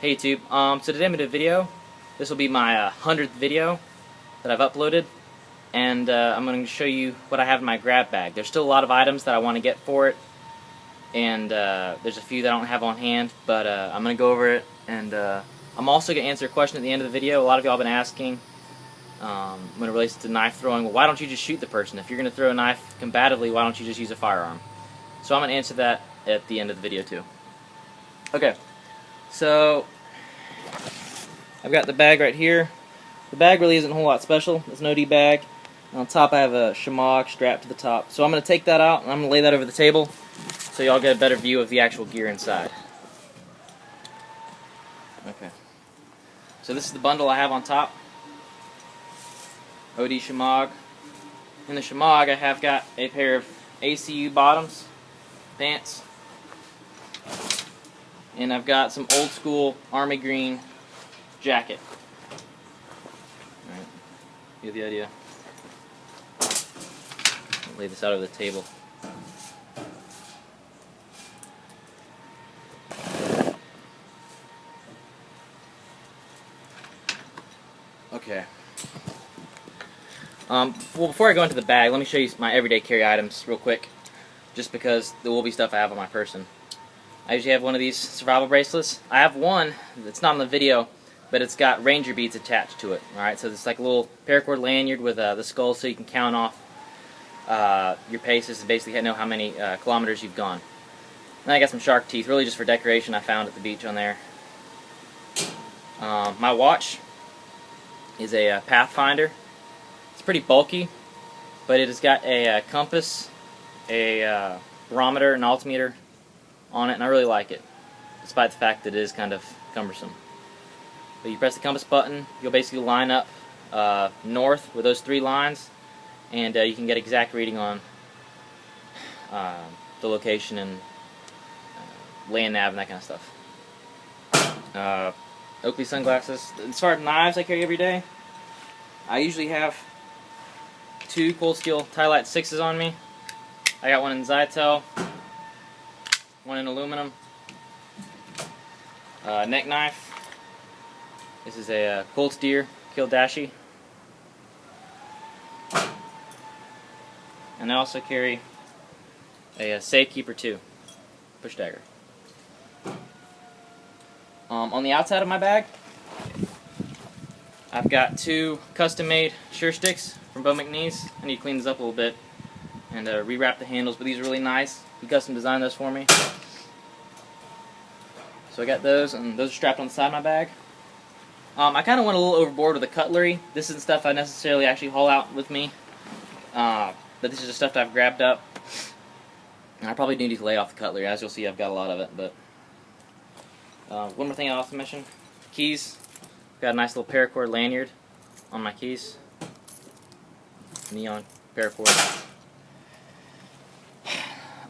Hey YouTube, so today I'm going to do a video. This will be my 100th video that I've uploaded, and I'm going to show you what I have in my grab bag. There's still a lot of items that I want to get for it, and there's a few that I don't have on hand, but I'm going to go over it, and I'm also going to answer a question at the end of the video. A lot of y'all have been asking when it relates to knife throwing, well, why don't you just shoot the person? If you're going to throw a knife combatively, why don't you just use a firearm? So I'm going to answer that at the end of the video too. Okay. So, I've got the bag right here. The bag really isn't a whole lot special. It's an OD bag. And on top I have a Shemagh strapped to the top. So I'm going to take that out and I'm going to lay that over the table so y'all get a better view of the actual gear inside. Okay. So this is the bundle I have on top. OD Shemagh. In the Shemagh I have got a pair of ACU bottoms, pants, and I've got some old school army green jacket. Alright, you get the idea. I'll lay this out over the table. Okay. Well, before I go into the bag, let me show you my everyday carry items real quick, just because there will be stuff I have on my person. I usually have one of these survival bracelets. I have one that's not in the video, but it's got ranger beads attached to it. Alright, so it's like a little paracord lanyard with the skull so you can count off your paces and basically know how many kilometers you've gone. Then I got some shark teeth, really just for decoration I found at the beach on there. My watch is a Pathfinder. It's pretty bulky, but it has got a compass, a barometer, an altimeter on it, and I really like it, despite the fact that it is kind of cumbersome. But you press the compass button, you'll basically line up north with those three lines, and you can get exact reading on the location and land nav and that kind of stuff. Oakley sunglasses. As far as knives I carry every day, I usually have two Cold Steel Tylite 6s on me. I got one in Zytel, one in aluminum. Neck knife. This is a Cold Steer Kildashii. And I also carry a Safekeeper 2 push dagger. On the outside of my bag, I've got two custom-made Sure Sticks from Bo McNeese. I need to clean this up a little bit and rewrap the handles, but these are really nice. He custom designed those for me. So I got those, and those are strapped on the side of my bag. I kind of went a little overboard with the cutlery. This isn't stuff I necessarily actually haul out with me, but this is just stuff that I've grabbed up. And I probably do need to lay off the cutlery. As you'll see, I've got a lot of it. But one more thing I also mentioned: keys. Got a nice little paracord lanyard on my keys. Neon paracord.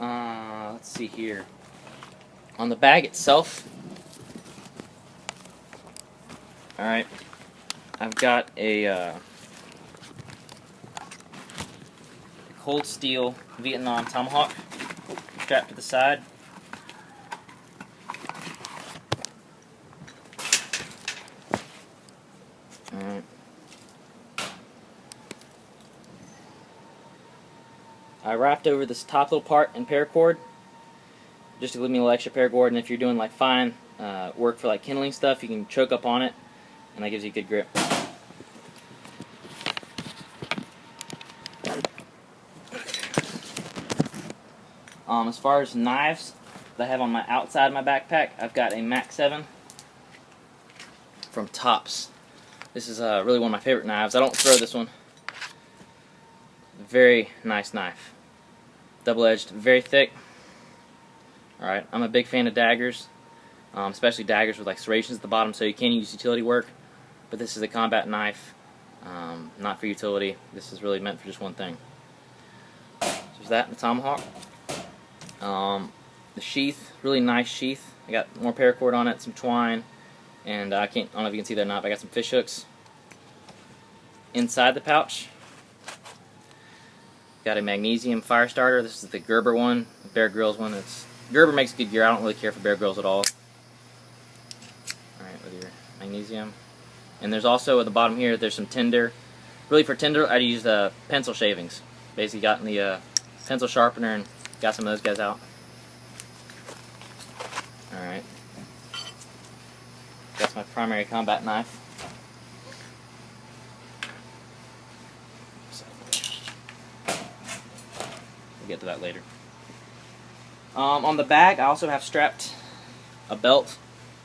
Let's see here. On the bag itself, alright, I've got a Cold Steel Vietnam Tomahawk strapped to the side. Alright. I wrapped over this top little part in paracord just to give me a little extra paracord, and if you're doing like fine work for like kindling stuff, you can choke up on it, and that gives you a good grip. As far as knives that I have on my outside of my backpack, I've got a Mac 7 from Tops. This is really one of my favorite knives. I don't throw this one. Very nice knife. Double-edged, very thick. Alright, I'm a big fan of daggers, especially daggers with like serrations at the bottom, so you can use utility work, but this is a combat knife, not for utility. This is really meant for just one thing. So there's that, the tomahawk. The sheath, really nice sheath. I got more paracord on it, some twine, and I don't know if you can see that or not, but I got some fish hooks. Inside the pouch, got a magnesium fire starter. This is the Gerber one, the Bear Grylls one. Gerber makes good gear. I don't really care for Bear Grylls at all. Alright, magnesium. And there's also at the bottom here, there's some tinder. Really for tinder, I'd use pencil shavings. Basically got in the pencil sharpener and got some of those guys out. Alright. That's my primary combat knife. We'll get to that later. On the bag, I also have strapped a belt,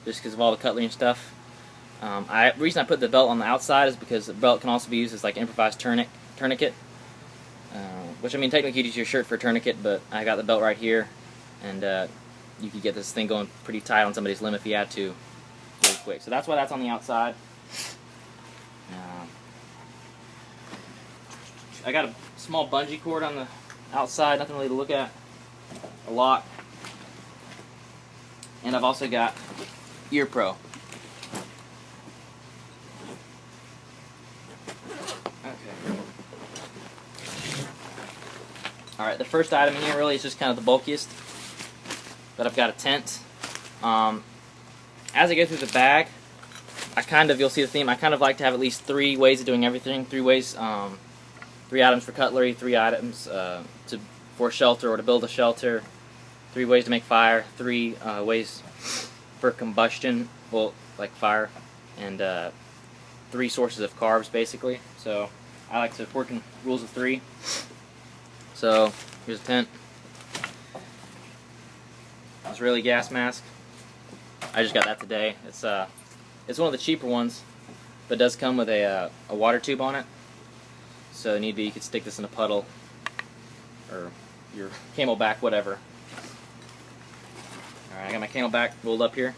just because of all the cutlery and stuff. The reason I put the belt on the outside is because the belt can also be used as like an improvised tourniquet. Which, I mean, technically you'd use your shirt for a tourniquet, but I got the belt right here, and you could get this thing going pretty tight on somebody's limb if you had to, really quick. So that's why that's on the outside. I got a small bungee cord on the outside, nothing really to look at. A lock. And I've also got Ear Pro. Okay. Alright, the first item in here really is just kind of the bulkiest. But I've got a tent. As I go through the bag, you'll see the theme, I kind of like to have at least 3 ways of doing everything. 3 ways, 3 items for cutlery, 3 items for shelter or to build a shelter, 3 ways to make fire, 3 ways for combustion, well, like fire, and 3 sources of carbs, basically. So I like to work in rules of 3. So here's a tent. Israeli gas mask. I just got that today. It's one of the cheaper ones, but it does come with a water tube on it. So need be, you could stick this in a puddle or your Camelback, whatever. Alright, I got my Camelback rolled up here.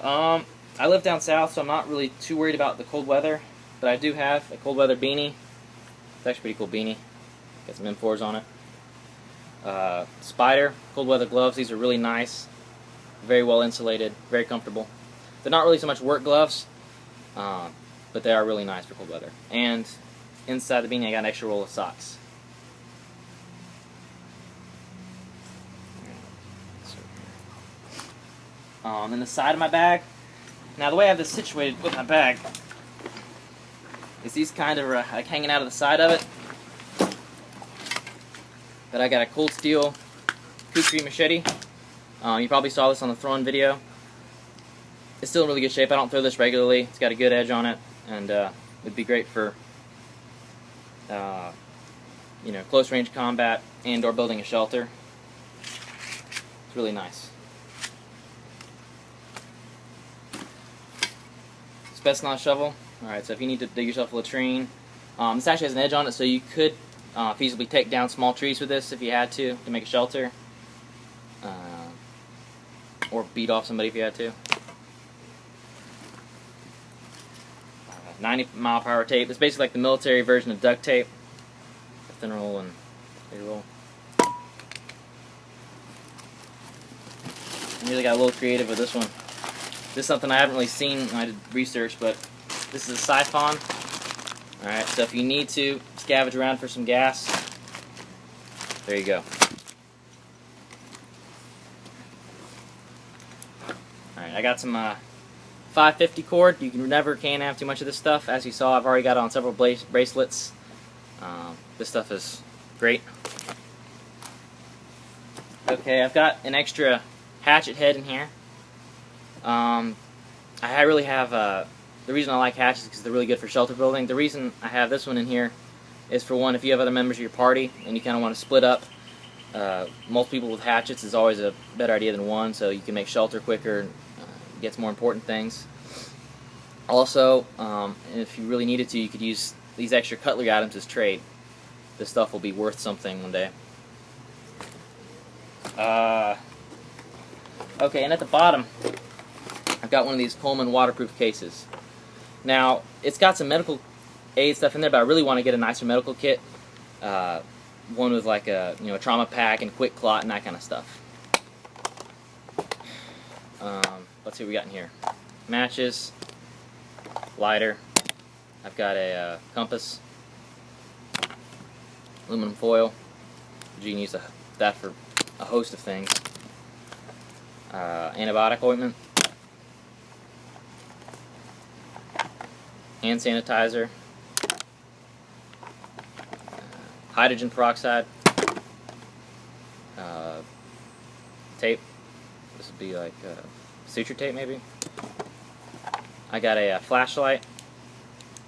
I live down south, so I'm not really too worried about the cold weather, but I do have a cold weather beanie. It's actually a pretty cool beanie. Got some M4s on it. Spider cold weather gloves. These are really nice, very well insulated, very comfortable. They're not really so much work gloves, but they are really nice for cold weather. And inside the beanie I got an extra roll of socks. In the side of my bag, now the way I have this situated with my bag is these kind of like hanging out of the side of it. But I got a Cold Steel Kukri machete. You probably saw this on the throwing video. It's still in really good shape. I don't throw this regularly. It's got a good edge on it, and it'd be great for you know, close range combat and/or building a shelter. It's really nice. Spetsnaz shovel. Alright, so if you need to dig yourself a latrine, this actually has an edge on it, so you could feasibly take down small trees with this if you had to make a shelter. Or beat off somebody if you had to. 90-mile-per-hour tape. It's basically like the military version of duct tape. Thin roll and big roll. I really got a little creative with this one. This is something I haven't really seen when I did research, but this is a siphon. Alright, so if you need to scavenge around for some gas, there you go. Alright, I got some 550 cord. You can have too much of this stuff. As you saw, I've already got on several bracelets. This stuff is great. Okay, I've got an extra hatchet head in here. I really have, the reason I like hatchets is because they're really good for shelter building. The reason I have this one in here is, for one, if you have other members of your party and you kind of want to split up, most people with hatchets is always a better idea than one, so you can make shelter quicker and get some more important things. Also, if you really needed to, you could use these extra cutlery items as trade. This stuff will be worth something one day. Okay, and at the bottom, I've got one of these Coleman waterproof cases. Now, it's got some medical aid stuff in there, but I really want to get a nicer medical kit. One with like a trauma pack and quick clot and that kind of stuff. Let's see what we got in here. Matches, lighter. I've got a compass, aluminum foil. You can use that for a host of things. Antibiotic ointment. hand sanitizer, hydrogen peroxide, tape. This would be like suture tape maybe. I got a flashlight,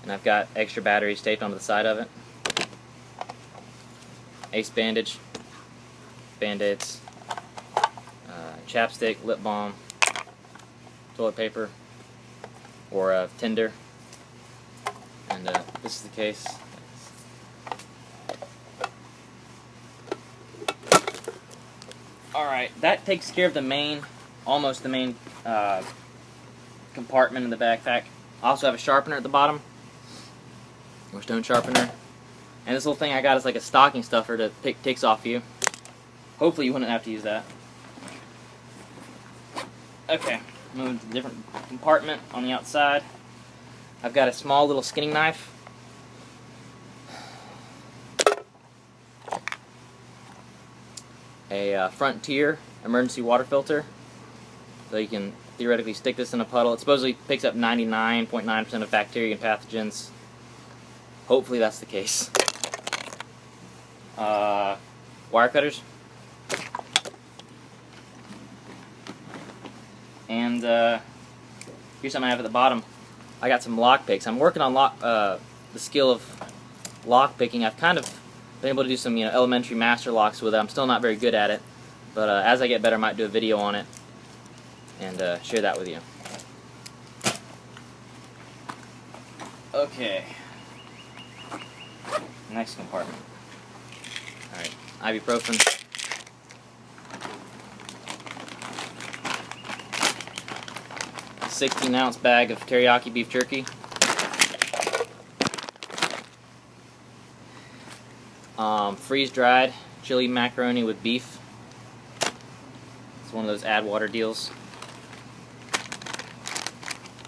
and I've got extra batteries taped onto the side of it. Ace bandage, band-aids, chapstick, lip balm, toilet paper, or tinder, and this is the case. Alright, that takes care of the main, almost the main compartment in the backpack. I also have a sharpener at the bottom, or stone sharpener. And this little thing I got is like a stocking stuffer to pick ticks off you. Hopefully you wouldn't have to use that. Okay, moving to a different compartment on the outside. I've got a small little skinning knife. A Frontier emergency water filter. So you can theoretically stick this in a puddle. It supposedly picks up 99.9% of bacteria and pathogens. Hopefully that's the case. Wire cutters. And here's something I have at the bottom. I got some lock picks. I'm working on the skill of lock picking. I've kind of been able to do some elementary master locks with it. I'm still not very good at it, but as I get better I might do a video on it and share that with you. Okay. Next compartment. Alright, ibuprofen. A 16-ounce bag of teriyaki beef jerky. Freeze-dried chili macaroni with beef. It's one of those add water deals.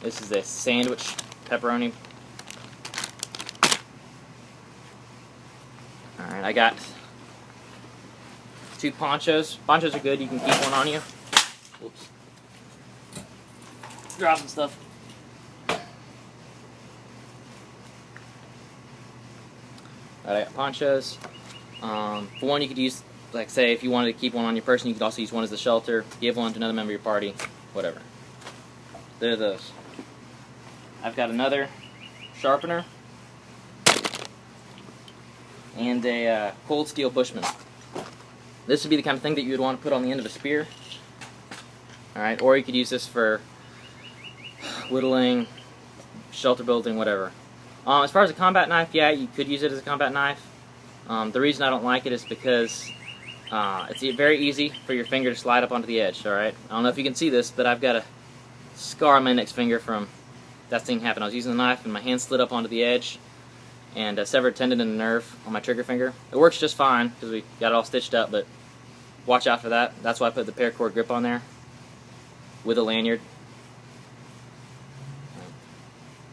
This is a sandwich pepperoni. Alright, I got 2 ponchos. Ponchos are good, you can keep one on you. Oops. Drop some stuff. Alright, I got ponchos. For one, you could use, like say, if you wanted to keep one on your person, you could also use one as a shelter, give one to another member of your party, whatever. There are those. I've got another sharpener and a cold steel Bushman. This would be the kind of thing that you would want to put on the end of a spear. Alright, or you could use this for whittling, shelter building, whatever. As far as a combat knife, yeah, you could use it as a combat knife. The reason I don't like it is because it's very easy for your finger to slide up onto the edge, alright? I don't know if you can see this, but I've got a scar on my index finger from that thing happened. I was using the knife and my hand slid up onto the edge and severed a tendon and a nerve on my trigger finger. It works just fine because we got it all stitched up, but watch out for that. That's why I put the paracord grip on there with a lanyard.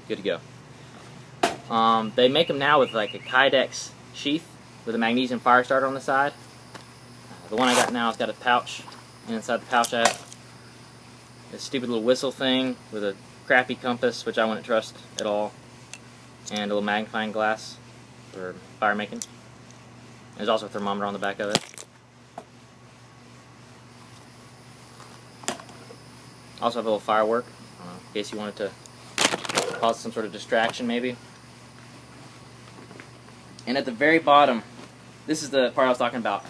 Good to go. They make them now with like a Kydex sheath with a magnesium fire starter on the side. The one I got now has got a pouch, and inside the pouch I have this stupid little whistle thing with a crappy compass, which I wouldn't trust at all, and a little magnifying glass for fire making. There's also a thermometer on the back of it. Also have a little firework, in case you wanted to cause some sort of distraction maybe. And at the very bottom, this is the part I was talking about.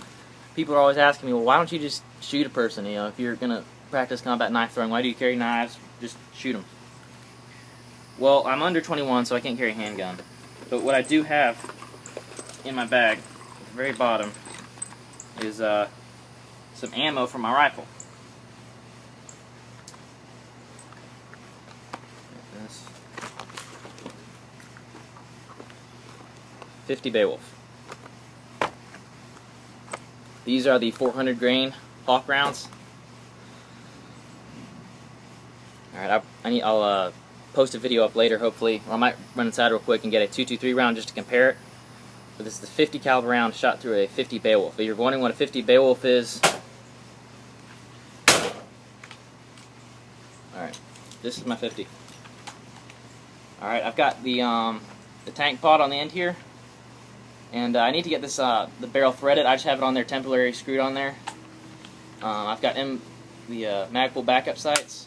People are always asking me, well, why don't you just shoot a person? You know, if you're going to practice combat knife throwing, why do you carry knives? Just shoot them. Well, I'm under 21, so I can't carry a handgun. But what I do have in my bag, at the very bottom, is some ammo for my rifle. This 50 Beowulf. These are the 400 grain Hawk rounds. Alright, I'll post a video up later, hopefully, or I might run inside real quick and get a .223 round just to compare it. But this is the 50 caliber round shot through a 50 Beowulf. If you're wondering what a 50 Beowulf is, alright, this is my 50. Alright, I've got the tank pod on the end here. And I need to get this the barrel threaded. I just have it on there temporarily screwed on there. I've got the Magpul backup sights.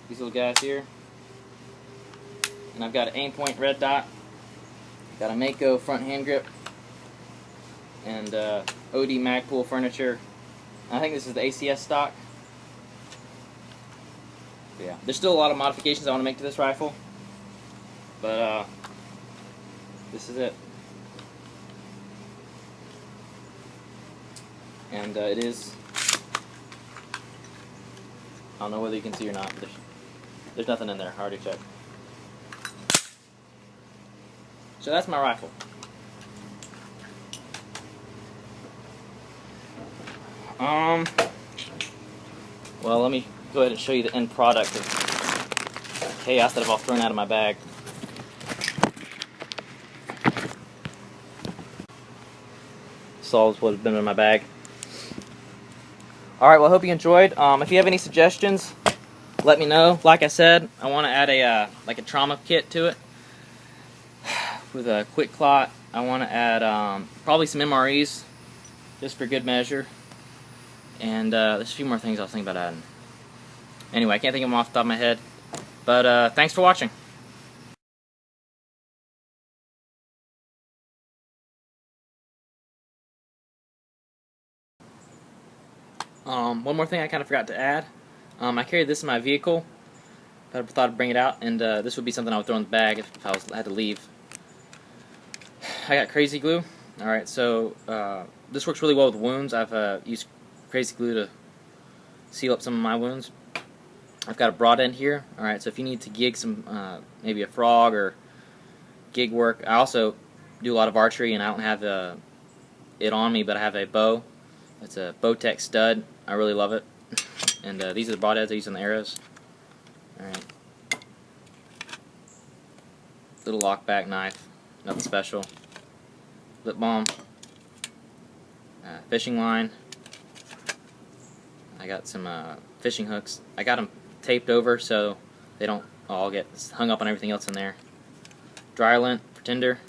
These little guys here. And I've got an Aimpoint red dot. Got a Mako front hand grip. And OD Magpul furniture. I think this is the ACS stock. But yeah, there's still a lot of modifications I want to make to this rifle. But this is it. And it is, I don't know whether you can see or not, but there's nothing in there. I already checked. So that's my rifle. Well, let me go ahead and show you the end product of chaos that I've all thrown out of my bag. This all is what has been in my bag. Alright, well, I hope you enjoyed. If you have any suggestions, let me know. Like I said, I want to add a like a trauma kit to it with a quick clot. I want to add probably some MREs just for good measure. And there's a few more things I was thinking about adding. Anyway, I can't think of them off the top of my head. But thanks for watching. One more thing I kind of forgot to add. I carried this in my vehicle, but I thought I'd bring it out, and this would be something I would throw in the bag if I had to leave. I got crazy glue. Alright, so this works really well with wounds. I've used crazy glue to seal up some of my wounds. I've got a broad end here. Alright, so if you need to gig some, maybe a frog or gig work. I also do a lot of archery, and I don't have it on me, but I have a bow. It's a Bowtech stud. I really love it. And these are the broadheads I use on the arrows. Alright. Little lockback knife. Nothing special. Lip balm. Fishing line. I got some fishing hooks. I got them taped over so they don't all get hung up on everything else in there. Dryer lint for tinder.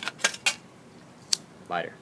Lighter.